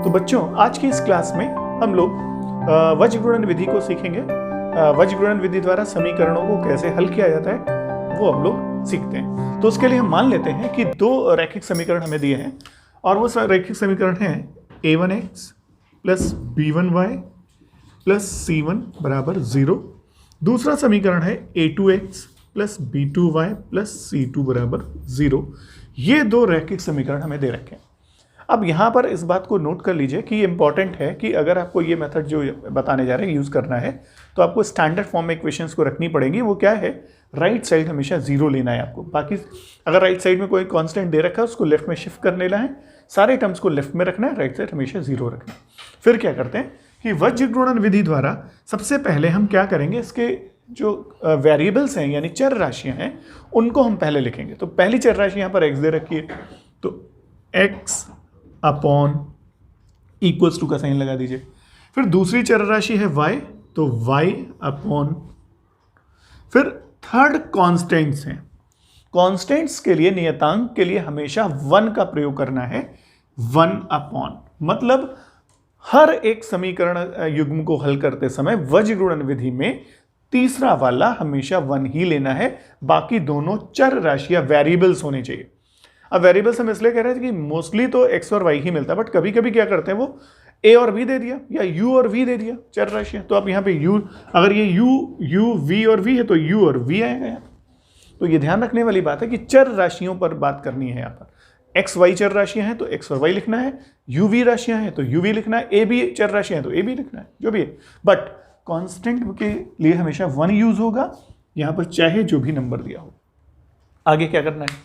तो बच्चों, आज की इस क्लास में हम लोग वज्रगुणन विधि को सीखेंगे। वज्रगुणन विधि द्वारा समीकरणों को कैसे हल किया जाता है वो हम लोग सीखते हैं। तो उसके लिए हम मान लेते हैं कि दो रैखिक समीकरण हमें दिए हैं और वो रैखिक समीकरण हैं a1x plus b1y plus c1 बराबर 0। दूसरा समीकरण है a2x plus b2y plus c2 बराबर 0। ये दो रैखिक समीकरण हमें दे रखे हैं। अब यहाँ पर इस बात को नोट कर लीजिए कि ये इंपॉर्टेंट है कि अगर आपको ये मेथड जो बताने जा रहे हैं यूज़ करना है तो आपको स्टैंडर्ड फॉर्म में इक्वेशंस को रखनी पड़ेंगी। वो क्या है, राइट साइड हमेशा 0 लेना है आपको। बाकी अगर राइट साइड में कोई कांस्टेंट दे रखा है उसको लेफ्ट में शिफ्ट कर लेना है, सारे टर्म्स को लेफ्ट में रखना है, राइट साइड हमेशा 0 रखना है। फिर क्या करते हैं कि वज्रगुणन विधि द्वारा सबसे पहले हम क्या करेंगे, इसके जो वेरिएबल्स हैं यानी चर राशियाँ हैं उनको हम पहले लिखेंगे। तो पहली चर राशि यहाँ पर x दे रखी है, तो x अपॉन इक्वल्स टू का साइन लगा दीजिए। फिर दूसरी चर राशि है y, तो y अपॉन, फिर थर्ड कांस्टेंट्स हैं। कांस्टेंट्स के लिए, नियतांक के लिए हमेशा 1 का प्रयोग करना है, 1 अपॉन। मतलब हर एक समीकरण युग्म को हल करते समय वज्रगुणन विधि में तीसरा वाला हमेशा 1 ही लेना है, बाकी दोनों चर राशियां वेरिएबल्स होने चाहिए। अब वेरिएबल्स हम इसलिए कह रहे थे कि मोस्टली तो x और y ही मिलता है, बट कभी कभी क्या करते हैं वो a और b दे दिया या u और v दे दिया चर राशियां। तो अब यहाँ पे u, अगर ये u v और v है तो u और v आएगा यहाँ। तो ये ध्यान रखने वाली बात है कि चर राशियों पर बात करनी है। यहाँ पर x y चर राशियां हैं तो x और y लिखना है, u v राशियां हैं तो u v लिखना है, a b चर राशियां हैं तो a b लिखना है, जो भी है। बट कांस्टेंट के लिए हमेशा 1 यूज होगा यहाँ पर, चाहे जो भी नंबर दिया हो। आगे क्या करना है,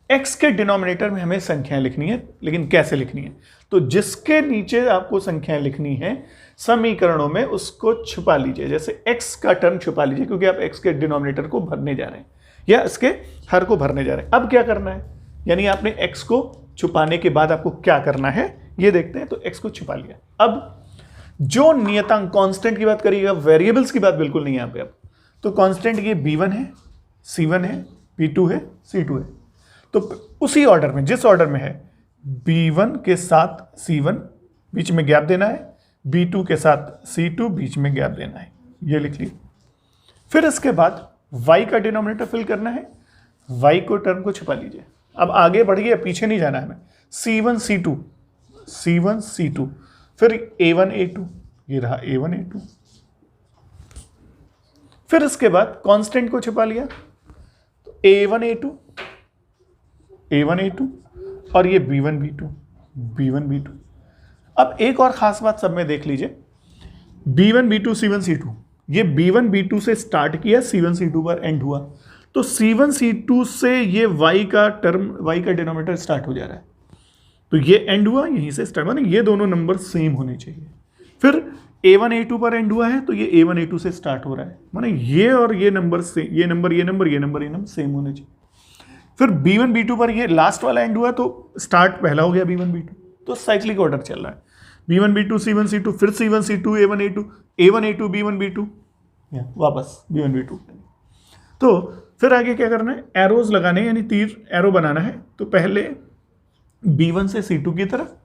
x के डिनोमिनेटर में हमें संख्याएं लिखनी है, लेकिन कैसे लिखनी है, तो जिसके नीचे आपको संख्याएं लिखनी है समीकरणों में उसको छुपा लीजिए। जैसे x का टर्म छुपा लीजिए क्योंकि आप x के डिनोमिनेटर को भरने जा रहे हैं या इसके हर को भरने जा रहे हैं। अब क्या करना है, यानी आपने x को छुपाने के बाद आपको क्या करना है ये देखते हैं। तो x को छुपा लिया। अब जो नियतांक, कांस्टेंट की बात करिएगा, वेरिएबल्स की बात बिल्कुल नहीं है यहाँ पे। अब तो कांस्टेंट ये b1 है, c1 है, b2 है, c2 है। तो उसी ऑर्डर में, जिस ऑर्डर में है, b1 के साथ c1 बीच में गैप देना है, b2 के साथ c2 बीच में गैप देना है, ये लिख लिया। फिर इसके बाद y का डिनोमिनेटर फिल करना है, y को टर्म को छुपा लीजिए। अब आगे बढ़िए, पीछे नहीं जाना है हमें। c1 c2, c1 c2, फिर a1 a2, ये रहा a1 a2। फिर इसके बाद कांस्टेंट को छुपा लिया, तो a1 a2, a1 a2 और ये b1 b2, b1 b2। अब एक और खास बात सब में देख लीजिए, b1 b2 c1 c2, ये b1 b2 से स्टार्ट किया, c1 c2 पर एंड हुआ। तो c1 c2 से ये y का टर्म, y का डिनोमिनेटर स्टार्ट हो जा रहा है, तो ये एंड हुआ, यहीं से स्टार्ट, माने ये दोनों नंबर सेम होने चाहिए। फिर a1 a2 पर एंड हुआ है तो ये a1 a2 से स्टार्ट हो रहा है, माने ये और ये नंबर से, ये नंबर ये नंबर ये नंबर ये नंबर सेम होने चाहिए। फिर b1 b2 पर ये लास्ट वाला एंड हुआ तो स्टार्ट पहला हो गया b1 b2, तो साइक्लिक ऑर्डर चल रहा है, b1 b2 c1 c2, फिर c1 c2 a1 a2, a1 a2 b1 b2, वापस b1 b2। तो फिर आगे क्या करना है, एरोज लगाने, यानी तीर एरो बनाना है। तो पहले b1 से c2 की तरफ,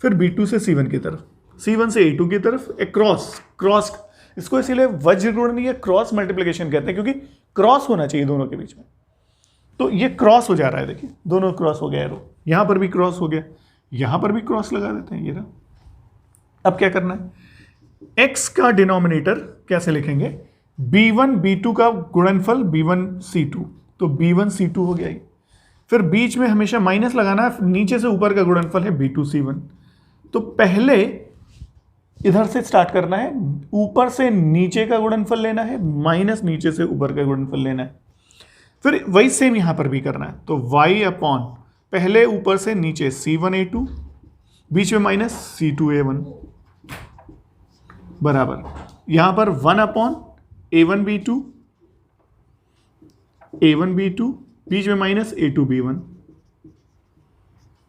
फिर b2 से c1 की तरफ, c1 से a2 की तरफ, एक क्रॉस। इसको इसीलिए वज्रगुणन या क्रॉस मल्टीप्लिकेशन कहते हैं क्योंकि क्रॉस होना चाहिए दोनों के बीच में। तो ये क्रॉस हो जा रहा है, देखिए दोनों क्रॉस हो गया एरो, यहां पर भी क्रॉस हो गया, यहां पर भी क्रॉस लगा देते हैं, ये रहा। अब क्या करना है, x का डिनोमिनेटर कैसे लिखेंगे, b1 b2 का गुणनफल b1 c2, तो b1 c2 हो गया ये। फिर बीच में हमेशा माइनस लगाना है, नीचे से ऊपर का गुणनफल है b2 c1। तो पहले इधर से स्टार्ट करना है, ऊपर से नीचे का गुणनफल लेना है, माइनस नीचे से ऊपर का गुणनफल लेना है। फिर वही सेम यहां पर भी करना है, तो y अपॉन, पहले ऊपर से नीचे c1 a2, बीच में माइनस c2 a1 बराबर, यहां पर 1 upon a1 b2, a1 b2, बीच में माइनस a2 b1,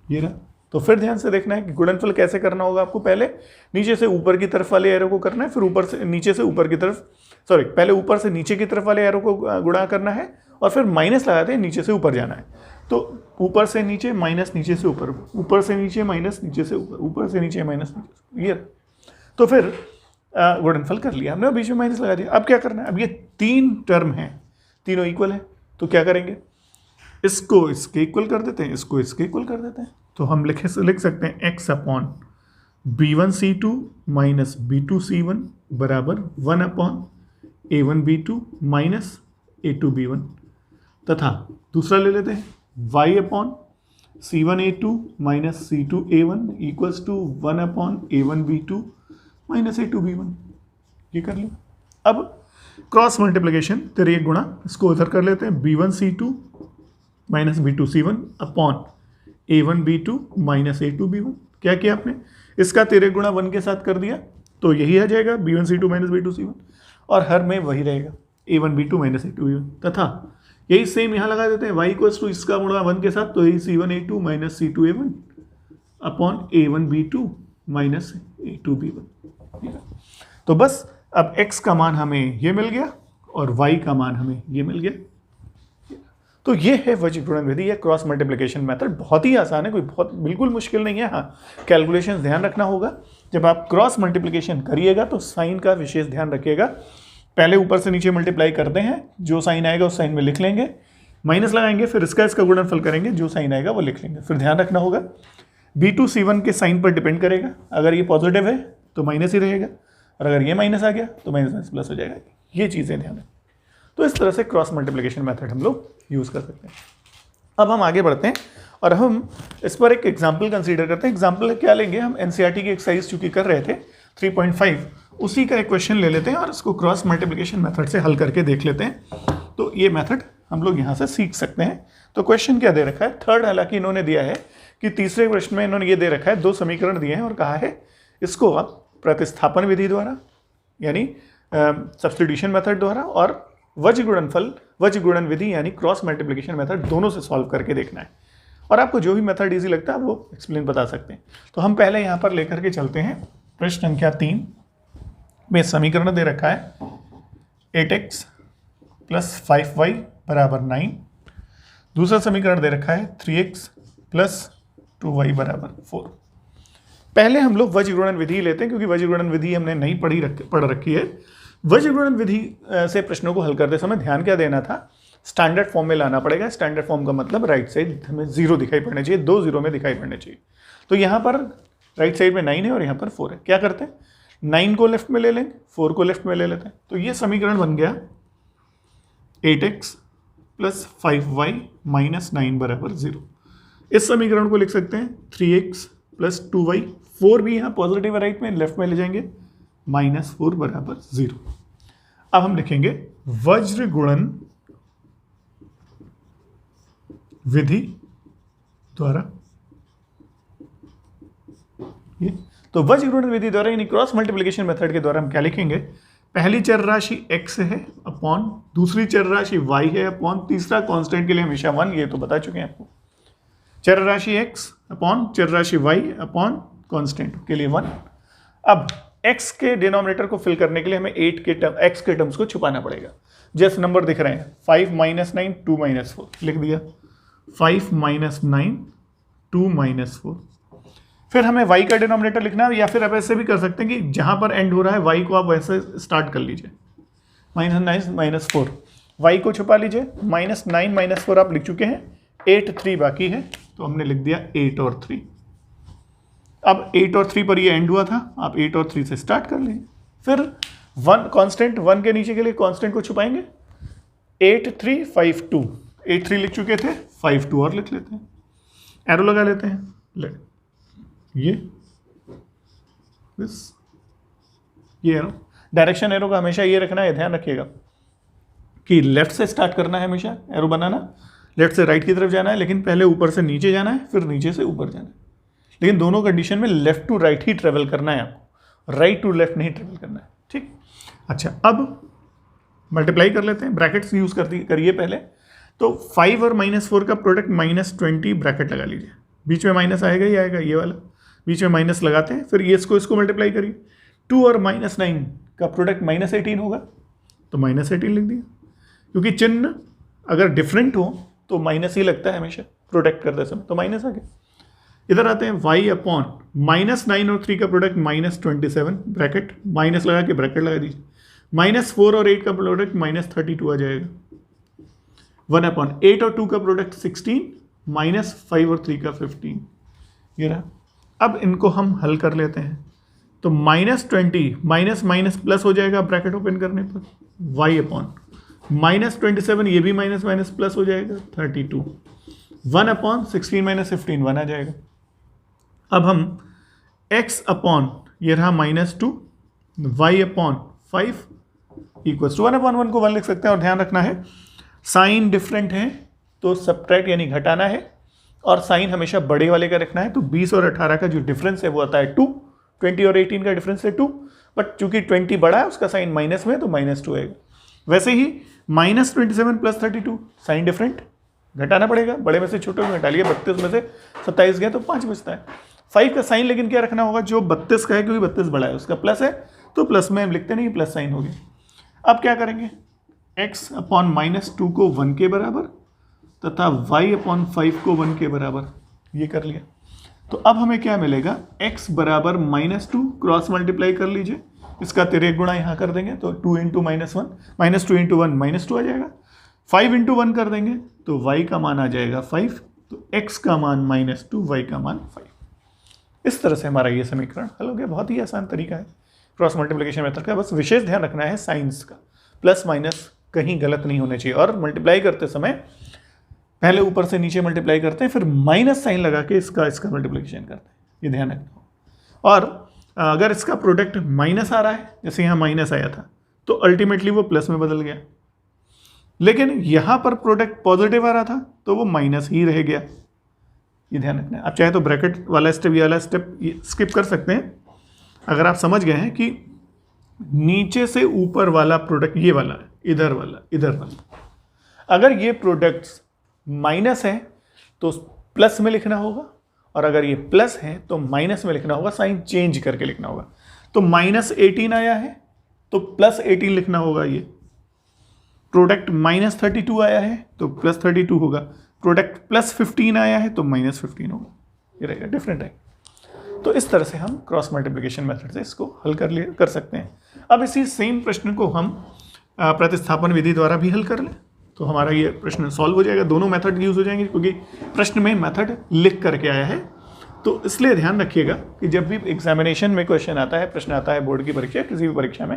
ये रहा। तो फिर ध्यान से देखना है कि गुणनफल कैसे करना होगा आपको। पहले नीचे से ऊपर की तरफ वाले एरो को करना है, फिर ऊपर से नीचे से ऊपर की तरफ, सॉरी पहले ऊपर से नीचे की तरफ वाले एरो को गुणा करना है और फिर माइनस लगाते हैं नीचे से ऊपर जाना है। तो ऊपर से नीचे माइनस नीचे से ऊपर, ऊपर से नीचे माइनस नीचे से ऊपर, ऊपर से नीचे माइनस नीचे से, ये। तो फिर गुणनफल कर लिया हमने, बीच में माइनस लगा दिया। अब क्या करना है, अब ये 3 टर्म हैं, तीनों इक्वल है, तो क्या करेंगे, इसको इसके इक्वल कर देते हैं, इसको इसके इक्वल कर देते हैं। तो हम लिख सकते हैं x upon b1c2 minus b2c1 बराबर 1 अपॉन a1b2 माइनस a2b1, तथा दूसरा ले लेते हैं y upon c1a2 minus c2a1 equals to 1 upon a1b2 minus a2b1। ये कर लिया। अब क्रॉस मल्टीप्लिकेशन, तेरे एक गुणा, इसको उधर कर लेते हैं, b1c2 minus b2c1 upon a1b2 minus a2b1। क्या किया आपने, इसका तेरे गुणा 1 के साथ कर दिया, तो यही आ जाएगा b1c2 माइनस b2c1, और हर में वही रहेगा a1b2 माइनस a2b1, तथा यही सेम यहाँ लगा देते हैं y इक्वल्स टू इसका गुणा 1 के साथ, तो यही c1a2 minus c2a1 upon a1b2 minus a2b1। तो बस अब x का मान हमें ये मिल गया और y का मान हमें ये मिल गया। तो ये है वज्र गुणन विधि या क्रॉस मल्टीप्लिकेशन मेथड। बहुत ही आसान है, कोई बहुत बिल्कुल मुश्किल नहीं है। हाँ, कैलकुलेशन ध्यान रखना होगा। जब आप क्रॉस मल्टीप्लिकेशन करिएगा तो साइन का विशेष ध्यान रखिएगा। पहले ऊपर से नीचे मल्टीप्लाई करते हैं, जो साइन आएगा उस साइन में लिख लेंगे, माइनस लगाएंगे, फिर इसका गुणनफल करेंगे, जो साइन आएगा वो लिख लेंगे। फिर ध्यान रखना होगा b2c1 के साइन पर डिपेंड करेगा। अगर ये पॉजिटिव है तो माइनस ही रहेगा, और अगर ये माइनस आ गया तो माइनस माइनस प्लस हो जाएगा। ये चीज़ें ध्यान रखें। तो इस तरह से क्रॉस मल्टीप्लिकेशन मेथड हम लोग यूज़ कर सकते हैं। अब हम आगे बढ़ते हैं और हम इस पर एक एग्जाम्पल कंसीडर करते हैं। एग्जाम्पल क्या लेंगे हम, एनसीईआरटी की एक्सरसाइज चूंकि कर रहे थे 3.5, उसी का एक क्वेश्चन ले लेते हैं और इसको क्रॉस मल्टीप्लिकेशन मेथड से हल करके देख लेते हैं। तो ये मेथड हम लोग यहाँ से सीख सकते हैं। तो क्वेश्चन क्या दे रखा है, थर्ड, हालांकि इन्होंने दिया है कि तीसरे प्रश्न में इन्होंने ये दे रखा है, 2 समीकरण दिए हैं और कहा है इसको आप प्रतिस्थापन विधि द्वारा यानी सब्स्टिट्यूशन मेथड द्वारा और वज्र गुणन विधि यानी क्रॉस मल्टीप्लिकेशन मेथड दोनों से सॉल्व करके देखना है। और आपको जो भी मेथड इजी लगता है वो एक्सप्लेन बता सकते हैं। तो हम पहले यहाँ पर लेकर के चलते हैं। प्रश्न संख्या 3 में समीकरण दे रखा है 8x प्लस 5y बराबर 9। दूसरा समीकरण दे रखा है 3x प्लस 2y बराबर 4। पहले हम लोग वज्र गुणन विधि लेते हैं, क्योंकि वज्र गुणन विधि हमने नहीं पढ़ रखी है। वज्र गुणन विधि से प्रश्नों को हल करते समय ध्यान क्या देना था, स्टैंडर्ड फॉर्म में लाना पड़ेगा। स्टैंडर्ड फॉर्म का मतलब राइट साइड हमें 0 दिखाई पड़ने चाहिए, 2 0 में दिखाई पड़ने चाहिए। तो यहाँ पर राइट साइड में 9 है और यहाँ पर 4 है। क्या करते हैं, 9 को लेफ्ट में ले लेंगे, 4 को लेफ्ट में ले लेते हैं। तो ये समीकरण बन गया 8x प्लस 5y माइनस 9 बराबर 0। इस समीकरण को लिख सकते हैं 3x प्लस 2y, 4 भी यहाँ पॉजिटिव है राइट में, लेफ्ट में ले जाएंगे, माइनस 4 बराबर 0। अब हम लिखेंगे वज्र गुणन विधि द्वारा, ये तो वज्र गुणन विधि द्वारा यानी क्रॉस मल्टीप्लिकेशन मेथड के द्वारा हम क्या लिखेंगे, पहली चर राशि x है अपॉन दूसरी चर राशि y है अपॉन तीसरा कांस्टेंट के लिए हमेशा 1, ये तो बता चुके हैं आपको। चर राशि x अपॉन चर राशि y अपॉन कांस्टेंट के लिए 1। अब x के डिनोमिनेटर को फिल करने के लिए हमें x के टर्म्स को छुपाना पड़ेगा। जैसे नंबर दिख रहे हैं 5 माइनस 9 2 माइनस 4 लिख दिया, 5 माइनस 9 2 माइनस 4। फिर हमें y का डिनोमिनेटर लिखना है, या फिर आप ऐसे भी कर सकते हैं कि जहां पर एंड हो रहा है y को आप वैसे स्टार्ट कर लीजिए, माइनस 9 माइनस 4, y को छुपा लीजिए, माइनस 9 माइनस 4 आप लिख चुके हैं, 8 3 बाकी है, तो हमने लिख दिया 8 और 3। अब 8 और 3 पर ये एंड हुआ था, आप 8 और 3 से स्टार्ट कर लीजिए। फिर 1 कांस्टेंट, 1 के नीचे के लिए कांस्टेंट को छुपाएंगे, 8 3 5 2, 8 3 लिख चुके थे, 5 2 और लिख लेते हैं, एरो लगा लेते हैं, ले ये एरो, डायरेक्शन एरो का हमेशा ये रखना है, ध्यान रखिएगा कि लेफ्ट से स्टार्ट करना है, हमेशा एरो बनाना, लेफ्ट से राइट की तरफ जाना है, लेकिन पहले ऊपर से नीचे जाना है, फिर नीचे से ऊपर जाना है। लेकिन दोनों कंडीशन में लेफ्ट टू राइट ही ट्रेवल करना है आपको, राइट टू लेफ्ट नहीं ट्रेवल करना है, ठीक। अच्छा, अब मल्टीप्लाई कर लेते हैं, ब्रैकेट्स यूज करिए पहले। तो 5 और -4 का प्रोडक्ट -20 ब्रैकेट लगा लीजिए, बीच में माइनस आएगा ही आएगा, ये वाला बीच में माइनस लगाते हैं, फिर ये इसको मल्टीप्लाई करिए। 2 और -9 का प्रोडक्ट -18 होगा, तो -18 लिख दिया, क्योंकि चिन्ह अगर डिफरेंट हो तो माइनस ही लगता है हमेशा, प्रोडक्ट करते समय, तो माइनस आ गया। इधर आते हैं y अपॉन -9 और 3 का प्रोडक्ट -27 ब्रैकेट, माइनस लगा के ब्रैकेट लगा दीजिए, -4 और 8 का प्रोडक्ट -32 आ जाएगा। 1 अपॉन 8 और 2 का प्रोडक्ट 16, -5 और 3 का 15, ये रहा। अब इनको हम हल कर लेते हैं, तो -20 माइनस माइनस प्लस हो जाएगा ब्रैकेट ओपन करने पर, y अपॉन -27, ये भी माइनस माइनस प्लस हो जाएगा 32, 1 अपॉन 16 - 15 1 आ जाएगा। अब हम x अपॉन ये रहा -2, y upon 5 equals to 1 upon 1 को 1 लिख सकते हैं। और ध्यान रखना है साइन डिफरेंट है तो सब्ट्रैक्ट यानी घटाना है, और साइन हमेशा बड़े वाले का रखना है। तो 20 और 18 का जो डिफरेंस है वो आता है 2, 20 और 18 का डिफरेंस है 2, बट चूंकि 20 बड़ा है उसका साइन माइनस में है तो -2 आएगा। वैसे ही -27 + 32 साइन डिफरेंट, घटाना पड़ेगा, बड़े में से छोटे में घटा लिया, 32 में से 27 गया तो 5 बचता है। 5 का साइन लेकिन क्या रखना होगा, जो 32 का है क्योंकि 32 बड़ा है उसका प्लस है तो प्लस में हम लिखते नहीं, प्लस साइन हो गया। अब क्या करेंगे, x अपॉन -2 को 1 के बराबर तथा y अपॉन 5 को 1 के बराबर, ये कर लिया। तो अब हमें क्या मिलेगा, x बराबर -2 क्रॉस मल्टीप्लाई कर लीजिए, इसका तिर्यक गुणा यहाँ कर देंगे तो 2 × -1 -2 × 1 -2 आ जाएगा। 5 × 1 कर देंगे तो y का मान आ जाएगा 5, तो x का मान -2, y का मान 5। इस तरह से हमारा ये समीकरण हल हो गया। बहुत ही आसान तरीका है क्रॉस मल्टीप्लिकेशन मेथड का, बस विशेष ध्यान रखना है साइंस का, प्लस माइनस कहीं गलत नहीं होने चाहिए। और मल्टीप्लाई करते समय पहले ऊपर से नीचे मल्टीप्लाई करते हैं, फिर माइनस साइन लगा के इसका मल्टीप्लिकेशन करते हैं, ये ध्यान रखना। और अगर इसका प्रोडक्ट माइनस आ रहा है, जैसे यहाँ माइनस आया था तो अल्टीमेटली वो प्लस में बदल गया, लेकिन यहाँ पर प्रोडक्ट पॉजिटिव आ रहा था तो वो माइनस ही रह गया, ये ध्यान रखना है। आप चाहे तो ब्रैकेट वाला स्टेप, ये वाला स्टेप स्किप कर सकते हैं अगर आप समझ गए हैं कि नीचे से ऊपर वाला प्रोडक्ट ये वाला है, इधर वाला। अगर ये प्रोडक्ट्स माइनस है तो प्लस में लिखना होगा, और अगर ये प्लस है तो माइनस में लिखना होगा, साइन चेंज करके लिखना होगा। तो -18 आया है तो +18 लिखना होगा, ये प्रोडक्ट -32 आया है तो +32 होगा, प्रोडक्ट +15 आया है तो -15 होगा, ये रहेगा, डिफरेंट है। तो इस तरह से हम क्रॉस मल्टीप्लिकेशन मेथड से इसको हल कर सकते हैं। अब इसी सेम प्रश्न को हम प्रतिस्थापन विधि द्वारा भी हल कर लें तो हमारा ये प्रश्न सॉल्व हो जाएगा। दोनों मेथड यूज हो जाएंगे क्योंकि प्रश्न में मेथड लिख करके आया है। तो इसलिए ध्यान रखिएगा कि जब भी एग्जामिनेशन में क्वेश्चन आता है, प्रश्न आता है बोर्ड की परीक्षा, किसी भी परीक्षा में,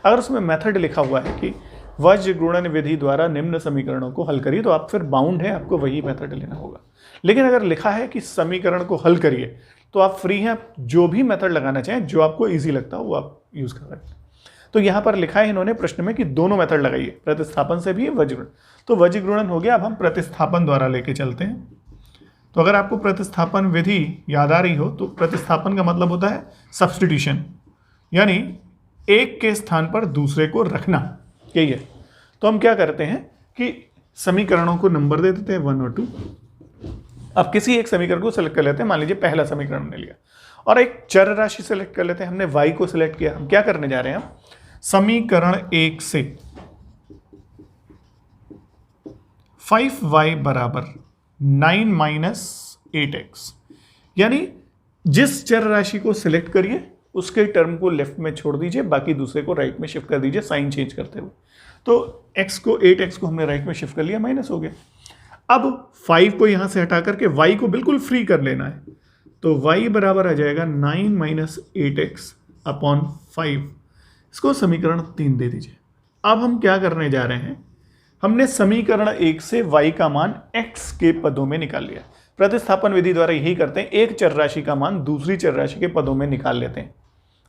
अगर उसमें मेथड लिखा हुआ है कि वज्र गुणन विधि द्वारा निम्न समीकरणों को हल करिए, तो आप फिर बाउंड है, आपको वही मेथड लेना होगा। लेकिन अगर लिखा है कि समीकरण को हल करिए तो आप फ्री हैं, जो भी मेथड लगाना चाहें, जो आपको ईजी लगता हो वो आप यूज़ कर सकते हैं। तो यहाँ पर लिखा है इन्होंने प्रश्न में कि दोनों मेथड लगाइए, प्रतिस्थापन से भी वज्र गुणन। तो वज्र गुणन हो गया, अब हम प्रतिस्थापन द्वारा लेके चलते हैं। तो अगर आपको प्रतिस्थापन विधि याद आ रही हो तो प्रतिस्थापन का मतलब होता है सब्स्टिट्यूशन, यानी एक के स्थान पर दूसरे को रखना, यही है। तो हम क्या करते हैं कि समीकरणों को नंबर दे देते हैं 1 और 2। अब किसी एक समीकरण को सिलेक्ट कर लेते हैं, मान लीजिए पहला समीकरण हमने लिया और एक चर राशि सेलेक्ट कर लेते हैं, हमने y को सिलेक्ट किया। हम क्या करने जा रहे हैं, हम समीकरण 1 से 5y बराबर 9 - 8x, यानी जिस चर राशि को सिलेक्ट करिए उसके टर्म को लेफ्ट में छोड़ दीजिए, बाकी दूसरे को राइट में शिफ्ट कर दीजिए साइन चेंज करते हुए। तो x को 8x को हमने राइट में शिफ्ट कर लिया, माइनस हो गया। अब 5 को यहां से हटा करके y को बिल्कुल फ्री कर लेना है, तो y बराबर आ जाएगा 9 - 8x अपॉन 5। इसको समीकरण 3 दे दीजिए। अब हम क्या करने जा रहे हैं, हमने समीकरण 1 से y का मान x के पदों में निकाल लिया। प्रतिस्थापन विधि द्वारा यही करते हैं, एक चर राशि का मान दूसरी चर राशि के पदों में निकाल लेते हैं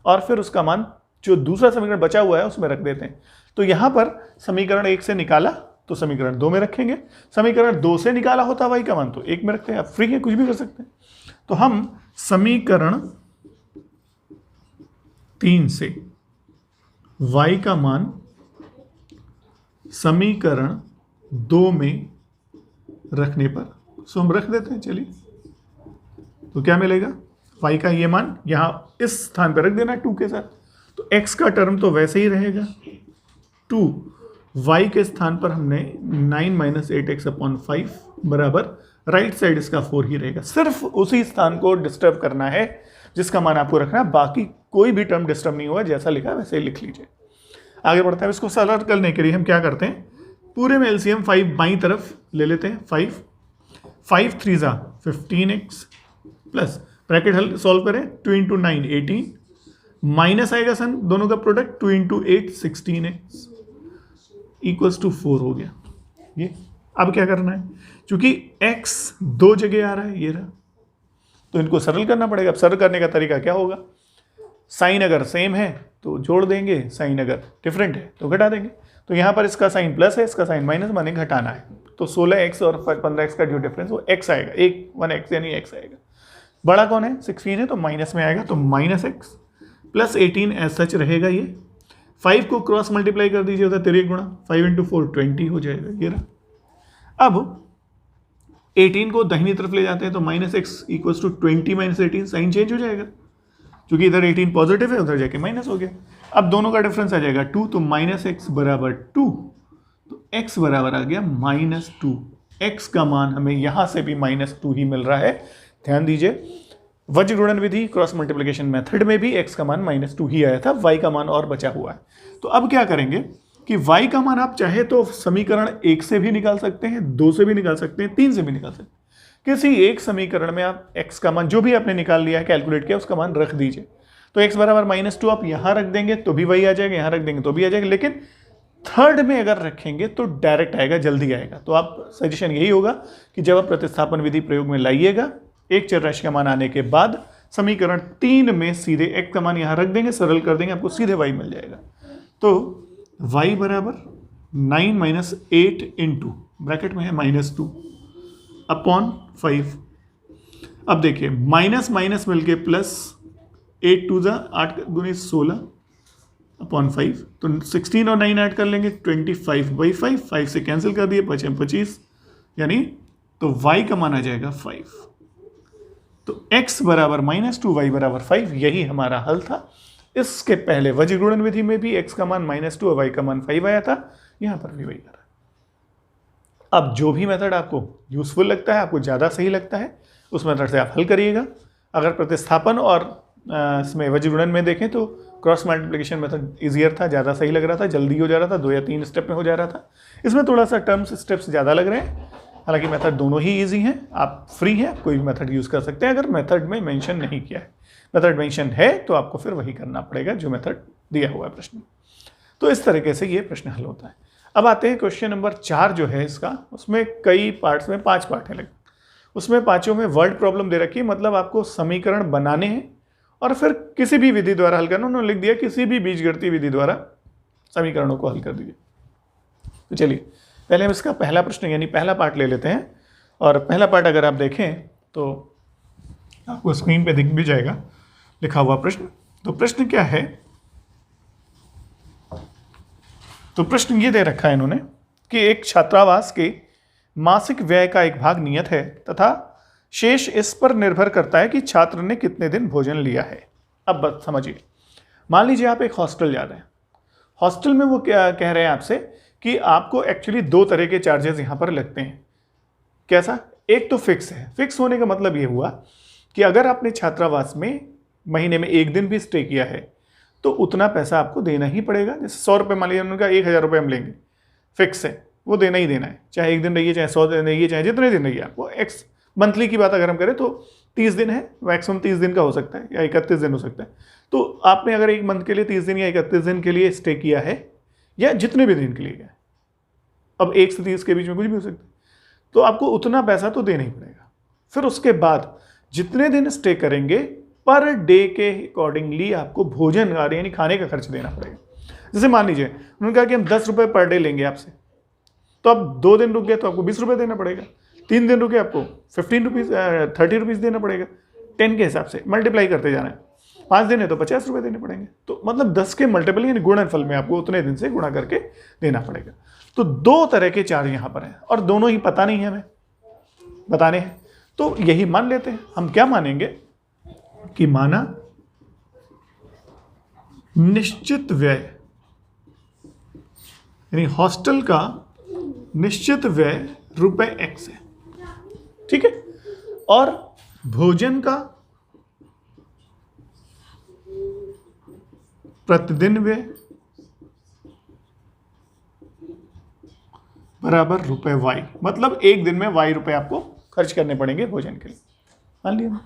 और फिर उसका मान जो दूसरा समीकरण बचा हुआ है उसमें रख देते हैं। तो यहां पर समीकरण 1 से निकाला तो समीकरण 2 में रखेंगे, समीकरण 2 से निकाला होता y का मान तो 1 में रखते हैं। आप फ्री है, कुछ भी कर सकते हैं। तो हम समीकरण 3 से y का मान समीकरण 2 में रखने पर सो हम रख देते हैं। चलिए, तो क्या मिलेगा, y का ये मान यहां इस स्थान पर रख देना 2 के साथ, तो x का टर्म तो वैसे ही रहेगा 2, y के स्थान पर हमने 9 - 8x अपॉन 5 बराबर राइट साइड इसका 4 ही रहेगा। सिर्फ उसी स्थान को डिस्टर्ब करना है जिसका मान आपको रखना है, बाकी कोई भी टर्म डिस्टर्ब नहीं होगा, जैसा लिखा है वैसे ही लिख लीजिए। आगे बढ़ता है। इसको सरल करने के लिए हम क्या करते हैं, पूरे में एलसीएम 5 बाईं तरफ ले लेते हैं। 5 3 15x प्लस ब्रैकेट हल सॉल्व करें, 2 इंटू 9 18 माइनस आएगा सन दोनों का product 2 into 8 16x equals to 4 हो गया। ये अब क्या करना है, क्योंकि x 2 जगह आ रहा है, ये रहा, तो इनको सरल करना पड़ेगा। अब सरल करने का तरीका क्या होगा, साइन अगर सेम है तो जोड़ देंगे, साइन अगर डिफरेंट है तो घटा देंगे। तो यहाँ पर इसका साइन प्लस है, इसका साइन माइनस, माने घटाना है। तो 16x और 15x का जो डिफरेंस वो x आएगा, 1x यानी x आएगा। बड़ा कौन है, 16 है, तो माइनस में आएगा, तो minus x plus 18 as such रहेगा। ये 5 को क्रॉस मल्टीप्लाई कर दीजिए, होता है 3 गुणा, 5 इंटू 4 20 हो जाएगा, ये रहा। अब 18 को दाहिनी तरफ ले जाते हैं, तो minus x equals to 20 minus 18, sign change हो जाएगा, क्योंकि इधर 18 पॉजिटिव है, उधर जाके माइनस हो गया। अब दोनों का डिफरेंस आ जाएगा 2, तो माइनस एक्स बराबर 2, तो x बराबर आ गया -2। x का मान हमें यहाँ से भी -2 ही मिल रहा है। ध्यान दीजिए, वज्र गुणन विधि क्रॉस मल्टीप्लिकेशन मेथड में भी x का मान -2 ही आया था, y का मान और बचा हुआ है। तो अब क्या करेंगे कि y का मान आप चाहे तो समीकरण 1 से भी निकाल सकते हैं, 2 से भी निकाल सकते हैं, 3 से भी निकाल सकते हैं। किसी एक समीकरण में आप x का मान जो भी आपने निकाल लिया है, कैलकुलेट किया, उसका मान रख दीजिए। तो x बराबर -2 आप यहाँ रख देंगे तो भी वही आ जाएगा, यहाँ रख देंगे तो भी आ जाएगा, लेकिन थर्ड में अगर रखेंगे तो डायरेक्ट आएगा, जल्दी आएगा। तो आप सजेशन यही होगा कि जब आप प्रतिस्थापन विधि प्रयोग में लाइएगा, एक चर राशि का मान आने के बाद समीकरण 3 में सीधे x का मान यहाँ रख देंगे, सरल कर देंगे, आपको सीधे y मिल जाएगा। तो y बराबर 9 माइनस 8 इंटू ब्रैकेट में है -2 अपॉन 5। अब देखिए माइनस माइनस मिलके प्लस, 8 2 8 दूनी 16 अपॉन 5, तो 16 और 9 ऐड कर लेंगे 25/5, 5 से कैंसिल कर दिए, 5 25, यानी तो y का मान आ जाएगा 5। तो x बराबर -2, y बराबर 5, यही हमारा हल था। इसके पहले वज्र गुणन विधि में भी x का मान -2 और y का मान 5 आया था, यहां पर भी वही आ रहा है। अब जो भी मेथड आपको यूजफुल लगता है, आपको ज़्यादा सही लगता है, उस मेथड से आप हल करिएगा। अगर प्रतिस्थापन और इसमें वज्र गुणन में देखें तो क्रॉस मल्टीप्लिकेशन मेथड ईजियर था, ज़्यादा सही लग रहा था, जल्दी हो जा रहा था, 2 या 3 स्टेप में हो जा रहा था। इसमें थोड़ा सा टर्म्स स्टेप्स ज़्यादा लग रहे हैं, हालांकि मेथड दोनों ही इजी हैं, आप फ्री हैं, कोई भी मेथड यूज़ कर सकते हैं। अगर मेथड में मेंशन नहीं किया है, मेथड मेंशन है तो आपको फिर वही करना पड़ेगा जो मेथड दिया हुआ है प्रश्न। तो इस तरीके से ये प्रश्न हल होता है। अब आते हैं क्वेश्चन नंबर 4 जो है इसका, उसमें कई पार्ट्स में 5 पार्ट हैं, लेकिन उसमें पाँचों में वर्ड प्रॉब्लम दे रखी है, मतलब आपको समीकरण बनाने हैं और फिर किसी भी विधि द्वारा हल करना। उन्होंने लिख दिया किसी भी बीजगणितीय विधि द्वारा समीकरणों को हल कर दीजिए। तो चलिए पहले हम इसका पहला प्रश्न यानी पहला पार्ट ले लेते हैं। और पहला पार्ट अगर आप देखें तो आपको स्क्रीन पे दिख भी जाएगा लिखा हुआ प्रश्न। तो प्रश्न क्या है, तो प्रश्न ये दे रखा है इन्होंने कि एक छात्रावास के मासिक व्यय का एक भाग नियत है तथा शेष इस पर निर्भर करता है कि छात्र ने कितने दिन भोजन लिया है। अब बात समझिए, मान लीजिए आप एक हॉस्टल जा रहे हैं, हॉस्टल में वो क्या कह रहे हैं आपसे कि आपको एक्चुअली 2 तरह के चार्जेस यहाँ पर लगते हैं। कैसा, एक तो फिक्स है। फिक्स होने का मतलब ये हुआ कि अगर आपने छात्रावास में महीने में 1 दिन भी स्टे किया है तो उतना पैसा आपको देना ही पड़ेगा। जैसे 100 रुपये मान लीजिए उनका 1000 रुपये हम लेंगे, फिक्स है, वो देना ही देना है, चाहे 1 दिन रहिए, चाहे 100 दिन रहिए, चाहे जितने दिन रहिए। आपको एक्स मंथली की बात अगर हम करें तो 30 दिन है, मैक्सिमम 30 दिन का हो सकता है या 31 दिन हो सकता है। तो आपने अगर एक मंथ के लिए 30 दिन या 31 दिन के लिए स्टे किया है या जितने भी दिन के लिए गया, अब 1 से 30 के बीच में कुछ भी हो सकता है, तो आपको उतना पैसा तो देना ही पड़ेगा। फिर उसके बाद जितने दिन स्टे करेंगे पर डे के अकॉर्डिंगली आपको भोजन यानी खाने का खर्च देना पड़ेगा। जैसे मान लीजिए उन्होंने कहा कि हम 10 रुपये पर डे लेंगे आपसे, तो अब 2 दिन रुक गए तो आपको 20 रुपये देना पड़ेगा, 3 दिन रुके आपको 15 रुपीज़ 30 रुपीज़ देना पड़ेगा, 10 के हिसाब से मल्टीप्लाई करते जाना है। 5 दिन है तो 50 रुपये देने पड़ेंगे। तो मतलब 10 के मल्टीपल यानी गुणनफल में आपको उतने दिन से गुणा करके देना पड़ेगा। तो 2 तरह के चार्ज यहाँ पर हैं और दोनों ही पता नहीं है हमें, बताने हैं, तो यही मान लेते हैं। हम क्या मानेंगे कि माना निश्चित व्यय यानी हॉस्टल का निश्चित व्यय ₹X है। ठीक है। और भोजन का प्रतिदिन व्यय बराबर रुपए वाई, मतलब एक दिन में वाई रुपए आपको खर्च करने पड़ेंगे भोजन के लिए। मान लिया।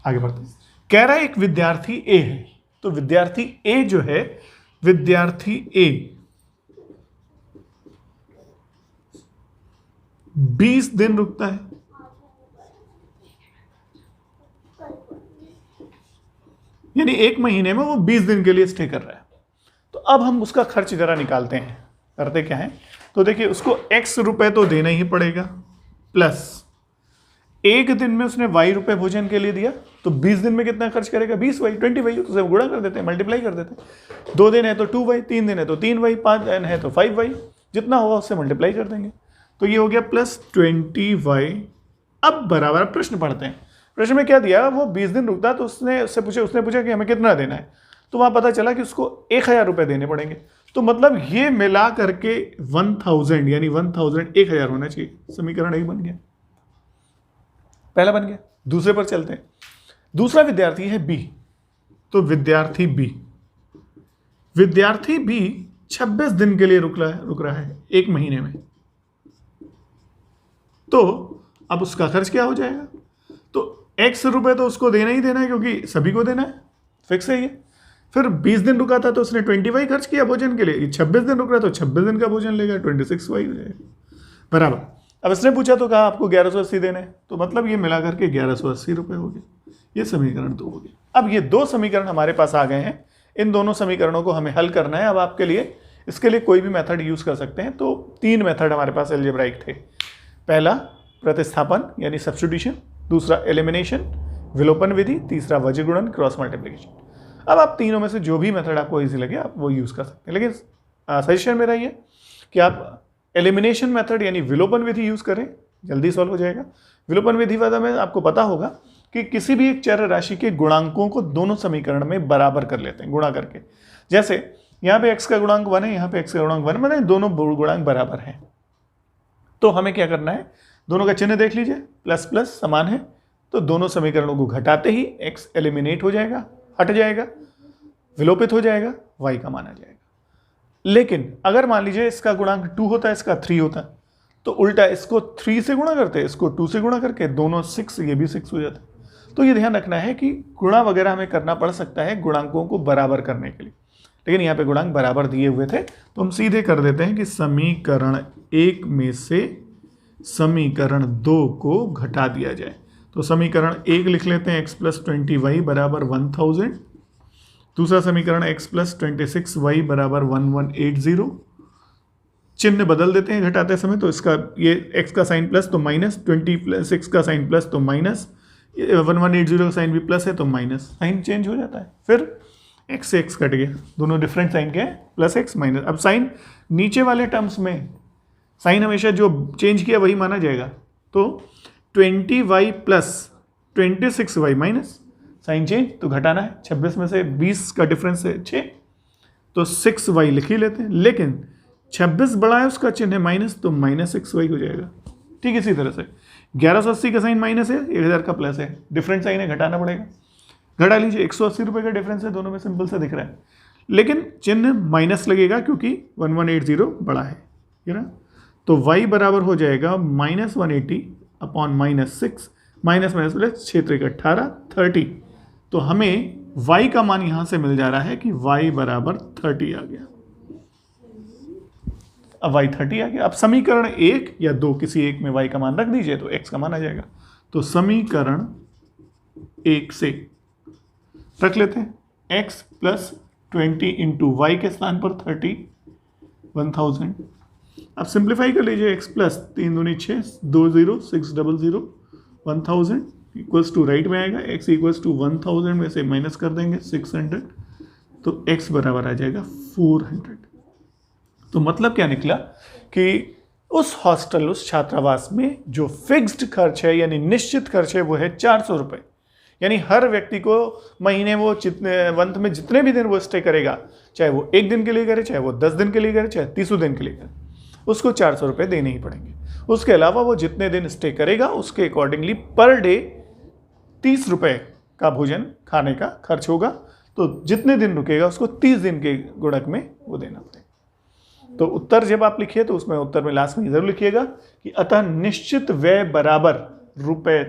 आगे बढ़ते हैं। कह रहा है एक विद्यार्थी ए है, तो विद्यार्थी ए जो है, विद्यार्थी ए 20 दिन रुकता है, यानी एक महीने में वो 20 दिन के लिए स्टे कर रहा है। तो अब हम उसका खर्च जरा निकालते हैं। करते क्या है, तो देखिए उसको x रुपए तो देना ही पड़ेगा, प्लस एक दिन में उसने y रुपए भोजन के लिए दिया, तो 20 दिन में कितना खर्च करेगा, 20y 20y, तो उसे गुणा कर देते हैं, मल्टीप्लाई कर देते हैं। 2 दिन है तो 2y, 3 दिन है तो 3y, 5 दिन है तो 5y, जितना होगा उससे मल्टीप्लाई कर देंगे। तो ये हो गया प्लस 20y। अब बराबर प्रश्न पढ़ते हैं। प्रश्न में क्या दिया, वो 20 दिन रुकता, तो उसने पूछा कि हमें कितना देना है, तो वहां पता चला कि उसको 1000 रुपए देने पड़ेंगे। तो मतलब ये मिला करके 1000, यानी 1000 1000 होना चाहिए। समीकरण एक बन गया, पहला बन गया। दूसरे पर चलते हैं। दूसरा विद्यार्थी है बी, तो विद्यार्थी बी 26 दिन के लिए रुक रहा है एक महीने में। तो अब उसका खर्च क्या हो जाएगा, तो x रुपए तो उसको देना ही देना है, क्योंकि सभी को देना है, फिक्स है ये। फिर 20 दिन रुका था तो उसने 20y खर्च किया भोजन के लिए, 26 दिन रुक रहा तो 26 दिन का भोजन लेगा, 26y हो जाएगा बराबर। अब इसने पूछा तो कहा आपको 1180 देने, तो मतलब ये मिला करके 1180 रुपए हो गए। ये समीकरण 2 हो गया। अब ये 2 समीकरण हमारे पास आ गए हैं। इन दोनों समीकरणों को हमें हल करना है। अब आपके लिए इसके लिए कोई भी मेथड यूज कर सकते हैं। तो 3 मेथड हमारे पास अलजेब्राइक थे। पहला प्रतिस्थापन यानी सब्स्टिट्यूशन, दूसरा एलिमिनेशन विलोपन विधि, तीसरा वज्र गुणन क्रॉस मल्टीप्लिकेशन। अब आप तीनों में से जो भी मेथड आपको इजी लगे आप वो यूज कर सकते हैं, लेकिन सजेशन मेरा ये कि आप एलिमिनेशन मेथड यानी विलोपन विधि यूज करें, जल्दी सॉल्व हो जाएगा। विलोपन विधि वाला में आपको पता होगा कि किसी भी एक चर राशि के गुणांकों को दोनों समीकरण में बराबर कर लेते हैं गुणा करके। जैसे यहाँ पे x का गुणांक 1 है, यहाँ पे x का गुणांक 1, मतलब दोनों गुणांक बराबर हैं। तो हमें क्या करना है, दोनों का चिन्ह देख लीजिए, प्लस प्लस समान है, तो दोनों समीकरणों को घटाते ही x एलिमिनेट हो जाएगा, हट जाएगा, विलोपित हो जाएगा, y का मान आ जाएगा। लेकिन अगर मान लीजिए इसका गुणांक 2 होता है, इसका 3 होता है, तो उल्टा इसको 3 से गुणा करते हैं, इसको 2 से गुणा करके दोनों 6, ये भी 6 हो जाता है। तो ये ध्यान रखना है कि गुणा वगैरह हमें करना पड़ सकता है गुणांकों को बराबर करने के लिए, लेकिन यहाँ पे गुणांक बराबर दिए हुए थे, तो हम सीधे कर देते हैं कि समीकरण 1 में से समीकरण 2 को घटा दिया जाए। तो समीकरण 1 लिख लेते हैं, x प्लस 20y बराबर 1000। दूसरा समीकरण x प्लस 26y बराबर 1180। चिन्ह बदल देते हैं घटाते समय, तो इसका ये x का साइन प्लस तो माइनस, 20 प्लस 6 का साइन प्लस तो माइनस, 1180 का साइन भी प्लस है तो माइनस, साइन चेंज हो जाता है। फिर x से x कट गया, दोनों डिफरेंट साइन के हैं, प्लस x माइनस। अब साइन नीचे वाले टर्म्स में साइन हमेशा जो चेंज किया वही माना जाएगा। तो 20y plus 26y minus, sign change तो घटाना है, 26 में से 20 का डिफरेंस है 6, तो 6y लिख ही लेते हैं। लेकिन 26 बड़ा है, उसका चिन्ह है माइनस, तो माइनस 6y हो जाएगा। ठीक इसी तरह से 1180 का साइन माइनस है, 1000 का प्लस है, डिफरेंट साइन है, घटाना पड़ेगा, घटा लीजिए। 180 रुपये का डिफरेंस है दोनों में, सिंपल से दिख रहा है, लेकिन चिन्ह माइनस लगेगा क्योंकि 1180 बड़ा है ना। तो y बराबर हो जाएगा -180 अपॉन -6, माइनस माइनस प्लस 6 3 18 30। तो हमें y का मान यहां से मिल जा रहा है कि y बराबर 30 आ गया। अब y 30 आ गया। अब समीकरण 1 या 2 किसी एक में y का मान रख दीजिए तो x का मान आ जाएगा। तो समीकरण 1 से रख लेते हैं x प्लस 20 इंटू वाई के स्थान पर 30, 1000। अब सिंप्लीफाई कर लीजिए, x प्लस 3 दूनी 6, 2 0 600 1000 इक्वल्स टू राइट में आएगा, x इक्वल्स टू 1000 में से माइनस कर देंगे 600, तो x बराबर आ जाएगा 400। तो मतलब क्या निकला कि उस हॉस्टल, उस छात्रावास में जो फिक्स्ड खर्च है यानी निश्चित खर्च है वो है 400 रुपये। यानी हर व्यक्ति को महीने वो मंथ में जितने भी दिन वो स्टे करेगा, चाहे वो 1 दिन के लिए करे, चाहे वो 10 दिन के लिए करे, चाहे 30 दिन के लिए करे, उसको 400 रुपये देने ही पड़ेंगे। उसके अलावा वो जितने दिन स्टे करेगा उसके अकॉर्डिंगली पर डे 30 रुपये का भोजन खाने का खर्च होगा। तो जितने दिन रुकेगा उसको 30 दिन के गुणक में वो देना पड़ेगा। तो उत्तर जब आप लिखिए तो उसमें उत्तर में लास्ट में जरूर लिखिएगा कि अतः निश्चित व्यय बराबर रुपये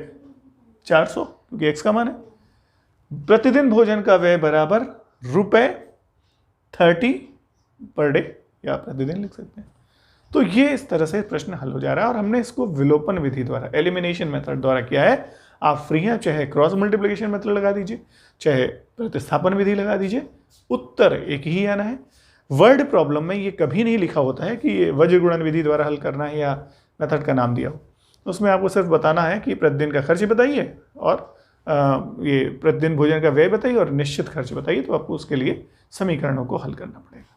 400, क्योंकि x का मान है, प्रतिदिन भोजन का व्यय बराबर रुपये 30 पर डे, या प्रतिदिन लिख सकते हैं। तो ये इस तरह से प्रश्न हल हो जा रहा है और हमने इसको विलोपन विधि द्वारा, एलिमिनेशन मेथड द्वारा किया है। आप फ्री हैं, चाहे क्रॉस मल्टीप्लिकेशन मेथड लगा दीजिए, चाहे प्रतिस्थापन विधि लगा दीजिए, उत्तर एक ही आना है। वर्ड प्रॉब्लम में ये कभी नहीं लिखा होता है कि ये वज्र गुणन विधि द्वारा हल करना है या मेथड का नाम दिया हो। उसमें आपको सिर्फ बताना है कि प्रतिदिन का खर्च बताइए और ये प्रतिदिन भोजन का व्यय बताइए और निश्चित खर्च बताइए, तो आपको उसके लिए समीकरणों को हल करना पड़ेगा।